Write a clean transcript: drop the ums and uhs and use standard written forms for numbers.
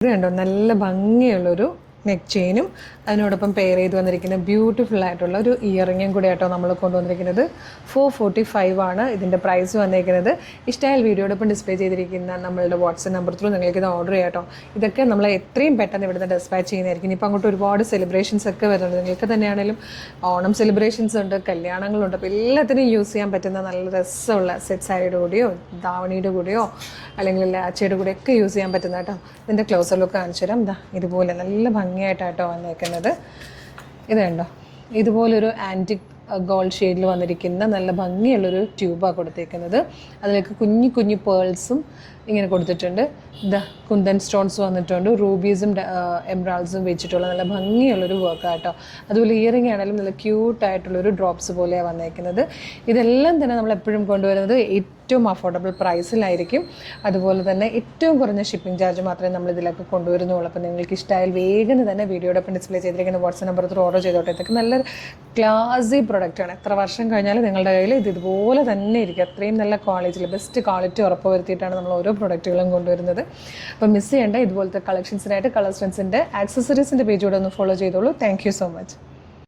ഇത് കണ്ടോ, നല്ല ഭംഗിയുള്ളൊരു നെക്ക് ചെയിനും അതിനോടൊപ്പം പെയർ ചെയ്ത് വന്നിരിക്കുന്ന ബ്യൂട്ടിഫുൾ ആയിട്ടുള്ള ഒരു ഇയറിങ്ങും കൂടി ആയിട്ടോ നമ്മൾ കൊണ്ടുവന്നിരിക്കുന്നത്. 445 ആണ് ഇതിൻ്റെ പ്രൈസ് വന്നിരിക്കുന്നത്. ഇഷ്ടമായാൽ വീഡിയോടൊപ്പം ഡിസ്പ്ലേ ചെയ്തിരിക്കുന്ന നമ്മളുടെ വാട്സപ്പ് നമ്പർ ത്രൂ നിങ്ങൾക്ക് ഇത് ഓർഡർ ചെയ്യാം കേട്ടോ. ഇതൊക്കെ നമ്മൾ എത്രയും പെട്ടെന്ന് ഇവിടുന്ന് ഡിസ്പാച്ച് ചെയ്യുന്നതായിരിക്കും. ഇനിയിപ്പോൾ അങ്ങോട്ട് ഒരുപാട് സെലിബ്രേഷൻസ് ഒക്കെ വരുന്നുണ്ട്. നിങ്ങൾക്ക് തന്നെയാണെങ്കിലും ഓണം സെലിബ്രേഷൻസ് ഉണ്ട്, കല്യാണങ്ങളുണ്ട്. അപ്പോൾ എല്ലാത്തിനും യൂസ് ചെയ്യാൻ പറ്റുന്ന നല്ല രസമുള്ള സെറ്റ് സാരിയുടെ കൂടെയോ ധാവണിയുടെ കൂടെയോ അല്ലെങ്കിൽ ലാച്ചയുടെ കൂടെയൊക്കെ യൂസ് ചെയ്യാൻ പറ്റുന്ന കേട്ടോ. ഇതിൻ്റെ ക്ലോസർ ലുക്ക് കാണിച്ചു തരാം. ഇതുപോലെ നല്ല ഭംഗിയായിട്ടാട്ടോ വന്നേക്കുന്നത്. ഇത് കണ്ടോ, ഇതുപോലൊരു ആൻറ്റിക് ഗോൾഡ് ഷെയ്ഡിൽ വന്നിരിക്കുന്ന നല്ല ഭംഗിയുള്ളൊരു ട്യൂബാണ് കൊടുത്തേക്കുന്നത്. അതിലേക്ക് കുഞ്ഞു കുഞ്ഞു പേൾസും ഇങ്ങനെ കൊടുത്തിട്ടുണ്ട്. കുന്തൻ സ്റ്റോൺസ് വന്നിട്ടുണ്ട്, റൂബീസും എംറാൾസും വെച്ചിട്ടുള്ള നല്ല ഭംഗിയുള്ളൊരു വർക്കാട്ടോ. അതുപോലെ ഇയറിംഗ് ആണെങ്കിലും നല്ല ക്യൂട്ടായിട്ടുള്ളൊരു ഡ്രോപ്സ് പോലെയാണ് വന്നേക്കുന്നത്. ഇതെല്ലാം തന്നെ നമ്മൾ എപ്പോഴും കൊണ്ടുവരുന്നത് ഏറ്റവും അഫോർഡബിൾ പ്രൈസിലായിരിക്കും. അതുപോലെ തന്നെ ഏറ്റവും കുറഞ്ഞ ഷിപ്പിംഗ് ചാർജ് മാത്രമേ നമ്മൾ ഇതിലൊക്കെ കൊണ്ടുവരുന്നുള്ളൂ. അപ്പോൾ നിങ്ങൾക്ക് ഇഷ്ടമായാൽ വേഗം തന്നെ വീഡിയോടൊപ്പം ഡിസ്പ്ലേ ചെയ്തിരിക്കുന്ന വാട്സ്ആപ്പ് നമ്പർ ത്രൂ ഓർഡർ ചെയ്തോട്ടെ. ഇതൊക്കെ നല്ല ക്ലാസി പ്രൊഡക്റ്റാണ്. എത്ര വർഷം കഴിഞ്ഞാലും നിങ്ങളുടെ കയ്യിൽ ഇതുപോലെ തന്നെ ഇരിക്കും. അത്രയും നല്ല ക്വാളിറ്റിയിൽ ബെസ്റ്റ് ക്വാളിറ്റി ഉറപ്പ് വരുത്തിയിട്ടാണ് നമ്മൾ ഓരോ പ്രൊഡക്റ്റുകളും കൊണ്ടുവരുന്നത്. അപ്പോൾ മിസ് ചെയ്യേണ്ട ഇതുപോലത്തെ കളക്ഷൻസിനായിട്ട് കളർ സ്ട്രെൻസിൻ്റെ ആക്സസറീസിൻ്റെ പേജ് കൂടെ ഒന്ന് ഫോളോ ചെയ്തോളൂ. Thank you so much.